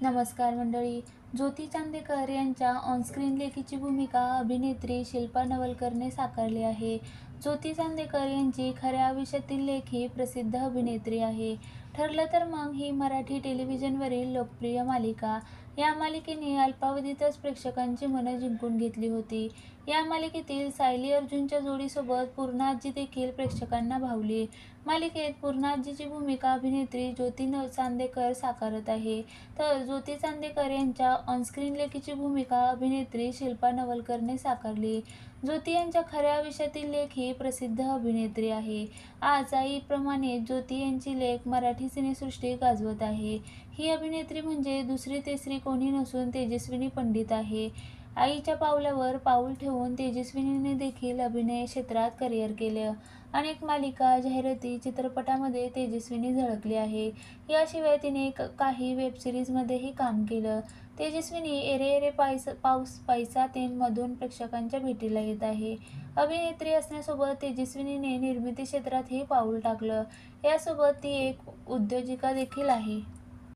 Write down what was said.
नमस्कार मंडळी. ज्योती चांदेकर यांच्या ऑनस्क्रीन लेखीची भूमिका अभिनेत्री शिल्पा नवलकरने साकारली आहे. ज्योती चांदेकर यांची खऱ्या आयुष्यातील लेख ही प्रसिद्ध अभिनेत्री आहे. ठरलं तर मग ही मराठी टेलिव्हिजनवरील लोकप्रिय मालिका. या मालिकेने अल्पावधीतच प्रेक्षकांची मनं जिंकून घेतली होती. या मालिकेतील सायली अर्जुनच्या जोडीसोबत पूर्णा आजी देखील प्रेक्षकांना भावली. मालिकेत पूर्णा आजीची भूमिका अभिनेत्री ज्योती चांदेकर साकारत आहे. तर ज्योती चांदेकर यांच्या ऑनस्क्रीन लेखीची भूमिका अभिनेत्री शिल्पा नवलकरने साकारली. ज्योती यांच्या खऱ्या आयुष्यातील लेख ही प्रसिद्ध अभिनेत्री आहे. आज आईप्रमाणे ज्योती यांची लेख मराठी सिनेसृष्टी गाजवत आहे. ही अभिनेत्री म्हणजे दुसरी तिसरी कोणी नसून तेजस्विनी पंडित आहे. आईच्या पावलावर पाऊल ठेवून तेजस्विनीने देखील अभिनय क्षेत्रात करिअर केलं. अनेक मालिका, जाहिराती, चित्रपटामध्ये तेजस्विनी झळकली आहे. याशिवाय तिने काही वेब सिरीजमध्येही काम केलं. तेजस्विनी एरे एरे पाऊस पैसा तेन मधून प्रेक्षकांच्या भेटीला येत आहे. अभिनेत्री असण्यासोबत तेजस्विनीने निर्मिती क्षेत्रातही पाऊल टाकलं. यासोबत ती एक उद्योजिका देखील आहे.